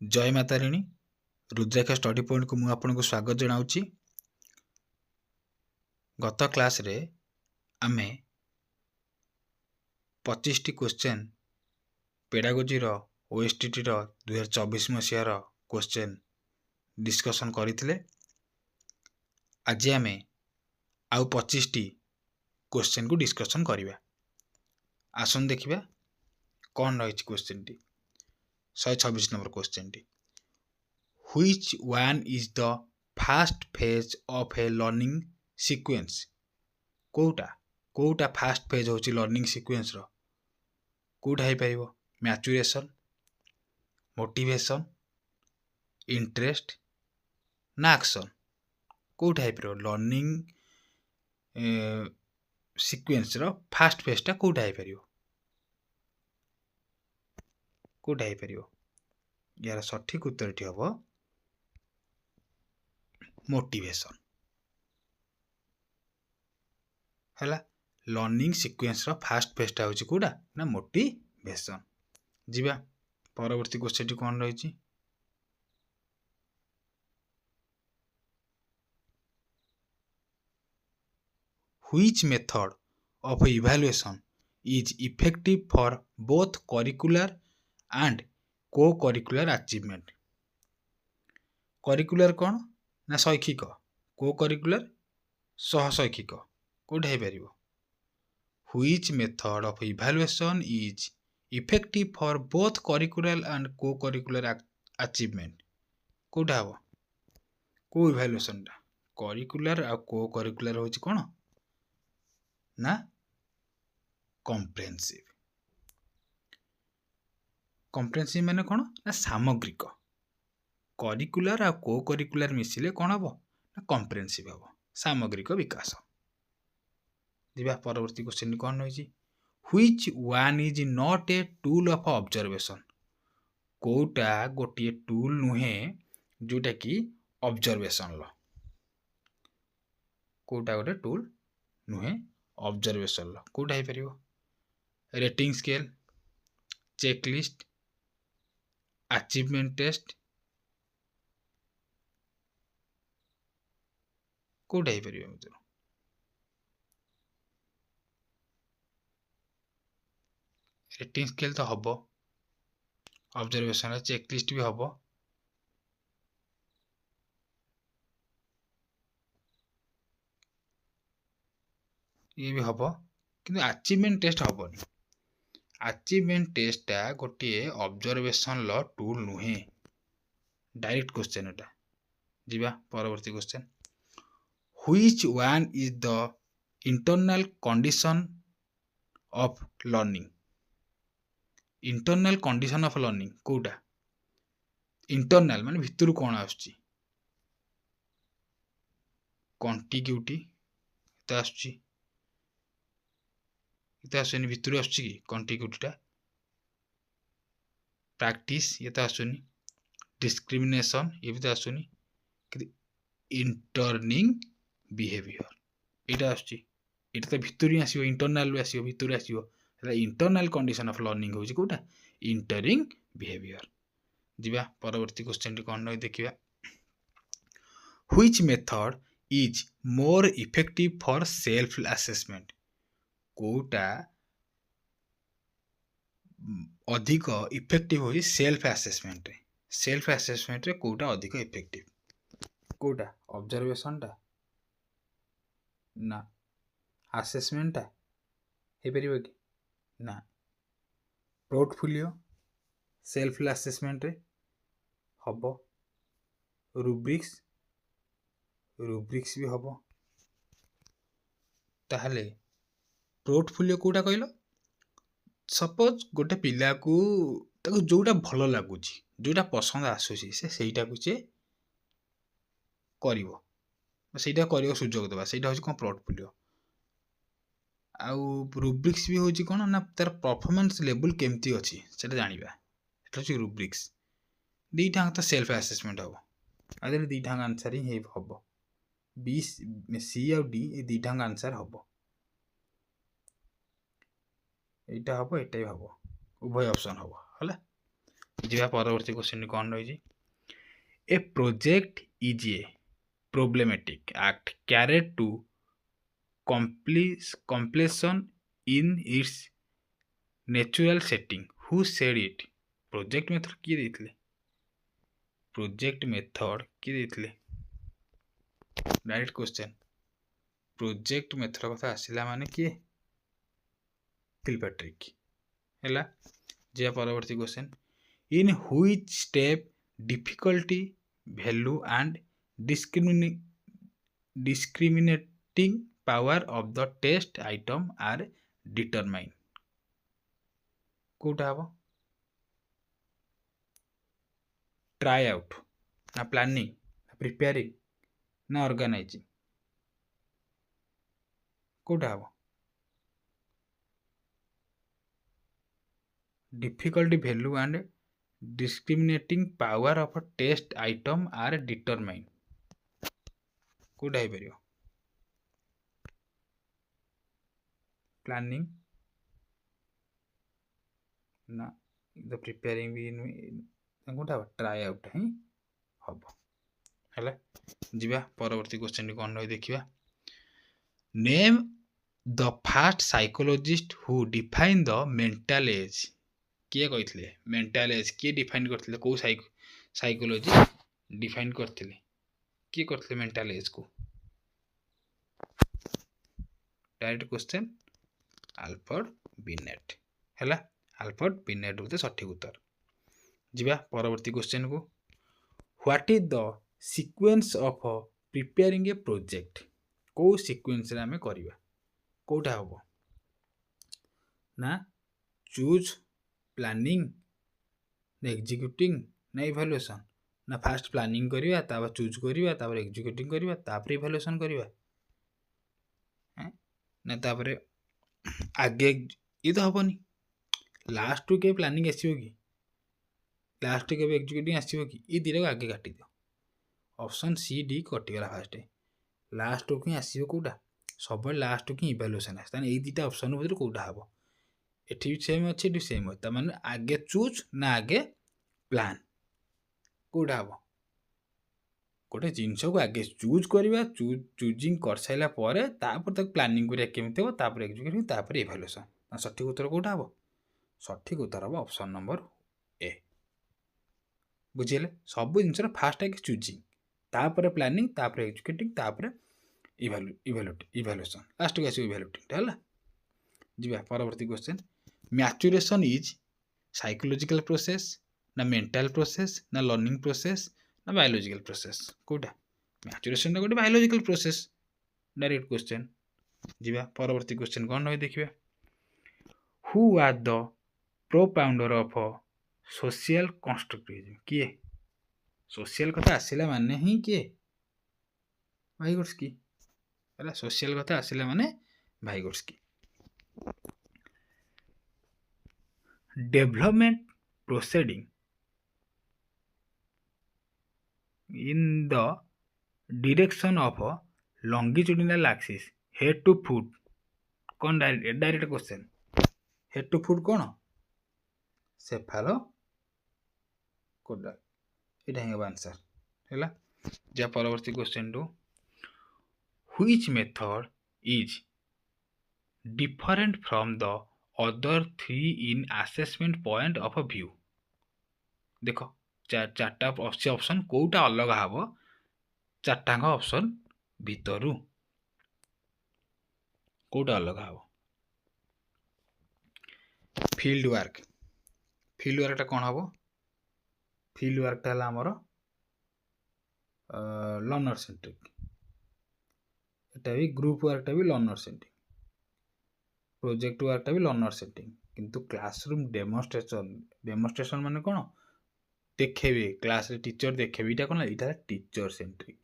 जय माता रिणी रुद्राक्ष study point को मुझे आपको स्वागत जनाऊँगी। गत क्लास रे आमे 25 टी क्वेश्चन पेडागोजी रो ओएसटीटी रो 2024 मसीहार क्वेश्चन डिस्कशन करथिले। आज आमे आउ 25 टी क्वेश्चन को डिस्कशन करिबा। आसन देखिबा कौन रही question T 126 number question T. Which one is the first phase of a learning sequence? कोटा फास्ट फेज होची लर्निंग सीक्वेंस रो कोटा है पाइबो मैच्योरेशन, मोटिवेशन, इंटरेस्ट ना एक्शन। कोटा है पाइबो लर्निंग सीक्वेंस रो फास्ट फेज टा कोटा है पाइबो यार सठिक उत्तर टी हबो मोटिवेशन। हैला लर्निंग सीक्वेंस रो फास्ट फेज टा होची कोडा ना मोटिवेशन। जीवा परवर्ती क्वेश्चन टी कोन रही छी। Which method of evaluation is effective for both curricular and co-curricular achievement? Curricular कौन ना शैक्षिक, को करिकुलर सह शैक्षिक कोड है परिबो। Which method of evaluation is effective for both curricular and co-curricular achievement? Code हबो को इवैल्यूएशन टा करिकुलर आ को करिकुलर होची कोन ना कॉम्प्रिहेंसिव। कॉम्प्रिहेंसिव माने कोन ना सामग्रिक। करिकुलर आ को करिकुलर मिसिले कोन हबो ना कॉम्प्रिहेंसिव हबो सामग्रिक विकास। दिबा परवर्ती क्वेश्चन कोन होई छी। Which one is not a tool of observation? कोटा गोटिए टूल नुहे जोटा की ऑब्जर्वेशन लो। कोटा गोटे टूल नुहे ऑब्जर्वेशन लो कोटा है परिबो rating scale, checklist, achievement test कोटा है परिबो मित्र। रेटिंग स्केल तो हबो ऑब्जर्वेशन चेकलिस्ट भी हबो ये भी हबो किंतु अचीवमेंट टेस्ट हबोनी। अचीवमेंट टेस्ट टा गोटे ऑब्जर्वेशन लो टूल नुहे डायरेक्ट क्वेश्चन एटा। जीवा परवर्ती question. Which one is the internal condition of learning? Internal condition of learning कोटा इंटरनल माने भितर कोन आछी कॉन्टिग्यूटी त आछी इता आछनी भितर आछी की कॉन्टिग्यूटी टा प्रैक्टिस ये त आछनी डिस्क्रिमिनेशन ये भी त आछनी कि इंटरनिंग बिहेवियर एटा आछी एटा त भितर ही आसीबो इंटरनल आसीबो भितर आसीबो इंटरनल कंडीशन ऑफ लर्निंग होची कोटा इंटरिंग बिहेवियर। जीवा परवर्ती क्वेश्चन टी कोन देखिबा। Which method is more effective for self assessment? Kota अधिक इफेक्टिव होई सेल्फ असेसमेंट रे। सेल्फ असेसमेंट रे कोटा अधिक इफेक्टिव कोटा ऑब्जर्वेशन टा ना असेसमेंट टा हे परिबो कि ना पोर्टफोलियो सेल्फ असेसमेंट रे हबो रुब्रिक्स भी हबो। ताहले पोर्टफोलियो कोटा कहलो सपोज गोटे पिला को ताको जोटा भलो लागुची जोटा पसंद आसुची से सेटा को से करिवो सेटा करिवो सुजोग देबा सेटा होची कोन पोर्टफोलियो। आउ रुब्रिक्स भी होची कोन ना तार परफॉर्मेंस लेवल केमती अछि सेटा जानिबा एटा होची रुब्रिक्स। दी ढंग तो सेल्फ असेसमेंट हबो आदर दी ढंग आंसर ही हबो 20 सी और डी ए दी ढंग आंसर हबो एटा हबो एटा ही हबो उभय ऑप्शन हबो हला। ଯିବା ପରବର୍ତ୍ତୀ क्वेश्चन କ'ଣ ରହିଛି a project is a problematic act carried to completion in its natural setting who said it project method किए देइथिले प्रोजेक्ट मेथड किए देइथिले डायरेक्ट क्वेश्चन प्रोजेक्ट मेथड कथा आसिला माने किए किलपैट्रिक हैला जे परवर्ती question in which step difficulty value and discriminating power of the test item are determined कोटा हबो ट्राई आउट ना प्लानिंग ना प्रिपेयरिंग ना ऑर्गेनाइजिंग कोटा हबो difficulty value and discriminating power of a test item are determined Kota है परियो planning ना द प्रिपेयरिंग भी कोटा ट्राई आउट ही हबो हैला जिबा परवर्ती क्वेश्चन कोन रही देखिबा name the first psychologist who define the mental as किए कहिथिले मेंटल एज किए डिफाइन करथिले को साइकोलॉजी डिफाइन करथिले किए करथिले मेंटल एज को डायरेक्ट क्वेश्चन अल्फ्रेड बिनेट हैला अल्फ्रेड बिनेट होते सठिक उत्तर जिबा परवर्ती क्वेश्चन को what is the sequence of preparing A project को सीक्वेंस रे हमें करिवा कोठा हबो ना चूज प्लानिंग ना एग्जीक्यूटिंग ना इवैल्यूएशन ना फास्ट प्लानिंग करिवा तापर चूज करिवा तापर एग्जीक्यूटिंग करिवा तापर इवैल्यूएशन करिवा ना तापर आगे ये तो हबनी लास्ट के प्लानिंग आसीबो कि लास्ट के एग्जीक्यूटिंग आसीबो कि ई दिरे आगे काटी दियो ऑप्शन सी डी कटि गला फास्ट लास्ट को आसीबो कोडा सब लास्ट को इवैल्यूएशन आस ताने ए दिटा ऑप्शन भीतर कोडा हबो एठी सेम अछि एठी सेम होता माने आगे चूज ना आगे प्लान कोडा हबो गोटे जिनस को आगे चूज करवा चूजिंग कर साइला परे तापर तक प्लानिंग करिया केमिते हो तापर एग्जीक्यूटिंग तापर इवैल्यूएशन सठिक उत्तर कोडा हबो सठिक उत्तर हबो ऑप्शन नंबर ए बुझिले सब जिनस फास्ट आगे चूजिंग तापर प्लानिंग तापर एग्जीक्यूटिंग तापर इवैल्यूएशन लास्ट को आसी इवैल्यूटिंग हला जिबा परवर्ती question maturation is psychological process ना मेंटल प्रोसेस ना लर्निंग प्रोसेस ना बायोलॉजिकल प्रोसेस कोटा मैच्योरेशन गोटे बायोलॉजिकल प्रोसेस डायरेक्ट क्वेश्चन जिबा परवर्ती क्वेश्चन कोन रही देखिबा who are the propounder of social constructivism किए सोशल कथा आसिला माने ही किए वाइगोट्स्की हला सोशल कथा आसिला माने Vygotsky development proceeding in the direction of a longitudinal axis head to foot कौन direct question head to foot कौन सेफालो कोडा एटा ही आंसर हैला जा परवर्ती question to which method is different from the other three in assessment point of a view देखो चार्टा option Kota अलग हबो चार्टा ऑप्शन भितरु कोटा अलग हबो फील्ड वर्क टा कोन हबो फील्ड वर्क टा हमर लर्नर सेंट्रिक एटा भी ग्रुप वर्क टा भी लर्नर सेंट्रिक प्रोजेक्ट वर्क टा भी लर्नर सेंट्रिक किंतु क्लासरूम डेमोन्स्ट्रेशन माने कोन देखेबे क्लास रे टीचर देखेबे इटा कोन इटा टीचर सेंट्रिक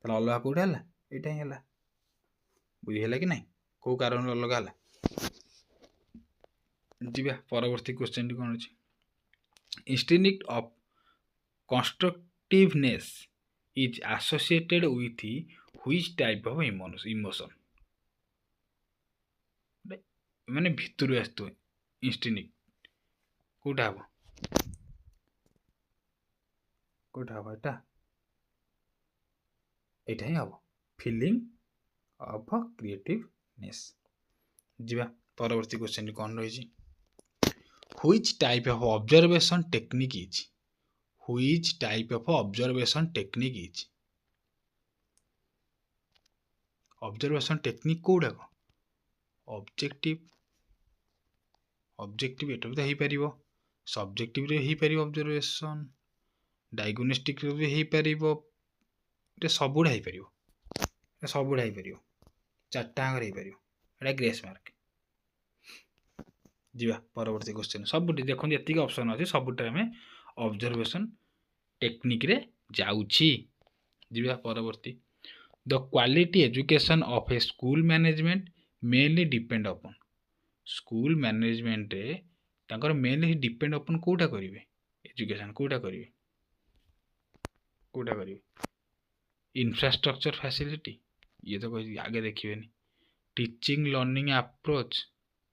तला अलग कोठा हला इटा ही हला बुझी हला कि नहीं को कारण अलग हला जिबा परवर्ती क्वेश्चन कोन अछि instinct of constructiveness is associated with which type of emotion माने भितरु आस्तो इंस्टिंक्ट कोठा हबो कोटा हम एटा एटा ही हम फीलिंग ऑफ क्रिएटिवनेस। जीवा परवर्ती क्वेश्चन कौन रही which type of observation technique is which type of observation technique is observation technique कोडा ऑब्जेक्टिव ऑब्जेक्टिव एटा तो हो परिबो सब्जेक्टिव रे हो परिबो ऑब्जर्वेशन डायग्नोस्टिक रे हो परिबो एटा सबुडा हो परिबो एटा सबुडा हो परिबो चारटा आंगर हो परिबो एटा ग्रेस मार्क। जीवा परवर्ती क्वेश्चन सबुटी देखो एतिक ऑप्शन अछि सबुटा हमें ऑब्जर्वेशन टेक्निक रे जाउछि। जीवा परवर्ती the quality education of A school management mainly depend upon school management रे तांकर मेनली डिपेंड अपन कोटा करिवे एजुकेशन कोटा करिवे इंफ्रास्ट्रक्चर फैसिलिटी ये तो आगे देखिबेनी टीचिंग लर्निंग अप्रोच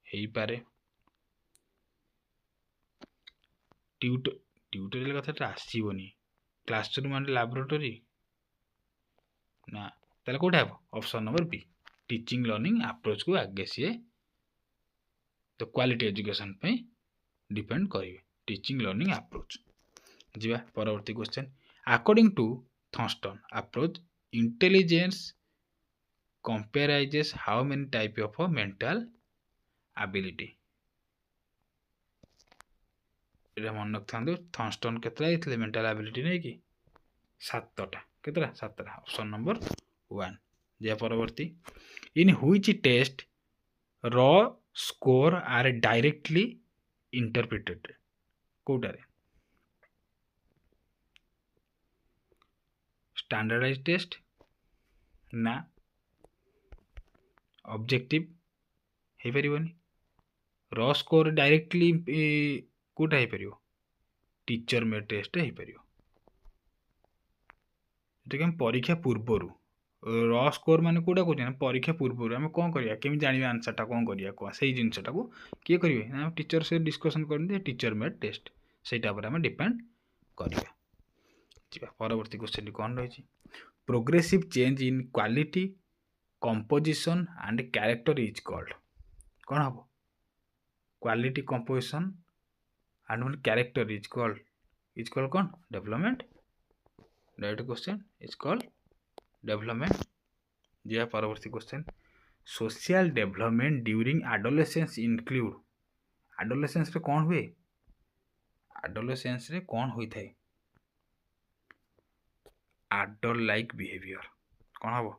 हेई पारे ट्यूटोरियल कथा आसबनी क्लासरूम एंड लैबोरेटरी ना ताले कोटा हे option number B teaching learning approach को आगे सी तो क्वालिटी एजुकेशन पे डिपेंड करिवे टीचिंग लर्निंग अप्रोच। जीवा परवर्ती question according to Thomson approach intelligence comprises how many type of mental ability एटा मन रखता थॉमसन केतला देथिले मेंटल एबिलिटी नै कि 7टा केतला 7टा ऑप्शन नंबर 1। जे परवर्ती in which test raw score are directly interpreted कोटारे स्टैंडर्डाइज टेस्ट ना ऑब्जेक्टिव हे परिबनी रॉ स्कोर डायरेक्टली कोटा हे परिबो टीचर मेड टेस्ट हे परिबो एटा हम परीक्षा पूर्वरु रॉ स्कोर माने कोटा कहते परीक्षा पूर्व आम कौन करिया केमी जानिबा आंसरटा कौन करिया को सही जिनसटा को किए करिवे ना टीचर से डिस्कशन करते टीचर मेड टेस्ट सेटा पर हम डिपेंड करिया। जीवा परवर्ती क्वेश्चन कौन रही progressive change in quality composition and character is called कौन हम quality composition and character is called कौन development direct question is called development. जी परवर्ती question social development during adolescence include adolescence रे कौन हुए एडोलेसेंस रे कौन होई थाए एडल्ट लाइक बिहेवियर कौन हम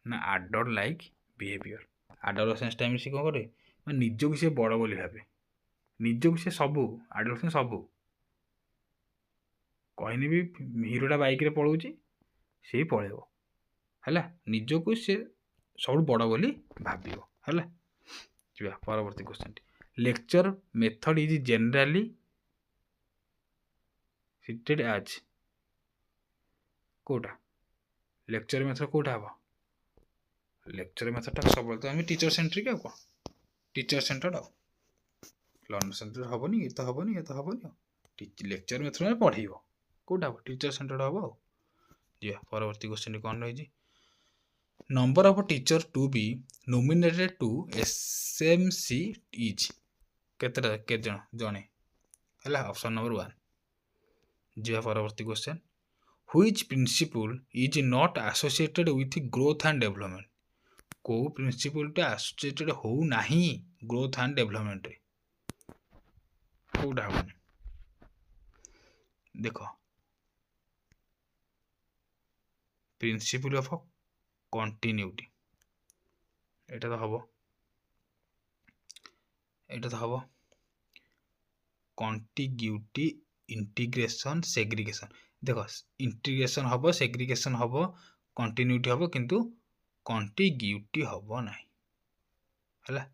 ना adult like behaviour adolescence time से कौन करे निजक से बड़ बोली भावे निजक से सबू एडोलेसेंस सबू कहनी भी हिरोटा बाइक रे पलाउची से पलैब है निजक से सब बड़ बोली भाव है। परवर्ती question lecture method is generally cited as कोटा लेक्चर मेथड कोटा हम लेक्चर मेथडटा सब तो आम टीचर सेंट्रिक आ टीचर सेंटर्ड आ लर्नर सेंटर हेनी ये तो हेनी ये तो हेनी लेक्चर मेथड में पढ़ेब कोटा हम टीचर सेंटर्ड हम आ जी परवर्ती क्वेश्चन कौन रही number of teacher to be nominated to SMC is केतटा के जने है ऑप्शन नंबर 1। जी परवर्ती question which principle is not associated with growth and development को प्रिंसिपलटा एसोसिएटेड हो नाही ग्रोथ एंड डेवलपमेंट रे कोटा हम देखो प्रिंसिपल ऑफ कंटिन्यूटी एटा तो हम कंटिग्यूटी इंटीग्रेशन सेग्रीगेशन देखो इंटीग्रेशन हम सेग्रीगेशन हम कंटिन्यूटी हम किंतु कंटिग्यूटी हम ना है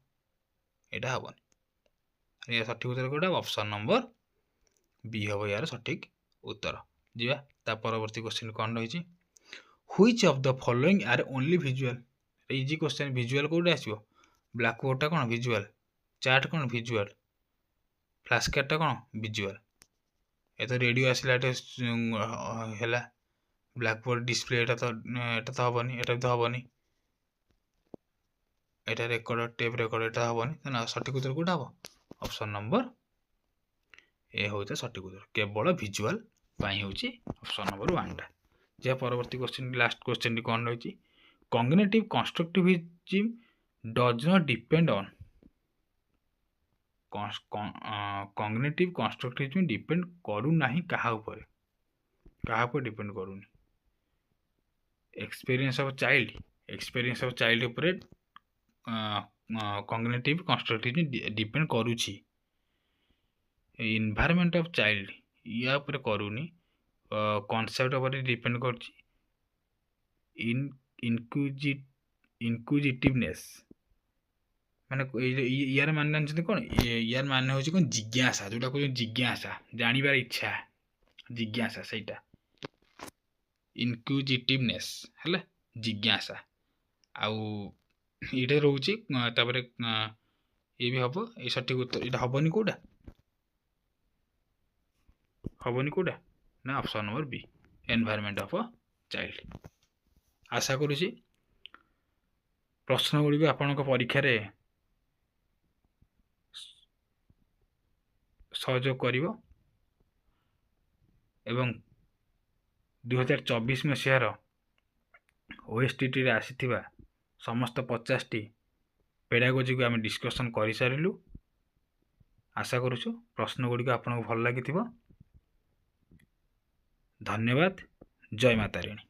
एटा हेनी या सठिक उत्तर कोटा ऑप्शन नंबर बी हम यार सठिक उत्तर। जीवा ता परवर्ती क्वेश्चन कौन रही which of the following are only visual easy question visual code आसो ब्लैक बोर्डटा कौन विजुअल चार्ट कौन विजुअल फ्लैश कार्डटा कौन विजुअल ये तो रेडियो आसला है ब्लैकबोर्ड डिस्प्ले एटा तो हेबनी एटा भी तो हेबनी एटा रेकर्ड टेप रेकर्ड एटा हेबनी ना सठिक उत्तर कोटा हम ऑप्शन नंबर ए होता सठिक उत्तर केवल विजुअल पाई होची ऑप्शन नंबर 1 टा जे परवर्ती क्वेश्चन लास्ट क्वेश्चन कौन रही cognitive constructivism does not depend on cognitive constructivism depend करू नाही कहा ऊपर डिपेंड करूनी एक्सपीरियंस ऑफ चाइल्ड ऊपर कॉग्निटिव कंस्ट्रक्टिविज्म डिपेंड करूची एनवायरनमेंट ऑफ चाइल्ड या ऊपर करूनी कॉन्सेप्ट ऊपर डिपेंड करची इनक्विजिटिवनेस माने यार मान जानते कौन यार मान हो कौन जिज्ञासा जोटा कह जिज्ञासा जानिबार इच्छा जिज्ञासा सेटा इनक्विजिटिवनेस है जिज्ञासा आउ ये रोचे ये भी हम ये सठिक उत्तर ये हेनी कौटा ना option number B environment of child आशा करुँची प्रश्न गुड़ी आपण परीक्षा सहयोग करिवो एवं 2024 मसीहार ओएसटीटी रे आसीथिबा समस्त 50 टी पेडागोजी को आम डिस्कसन कर सारू आशा करुछु प्रश्न गुड़ी आपको भल लगी। धन्यवाद। जय माता रानी।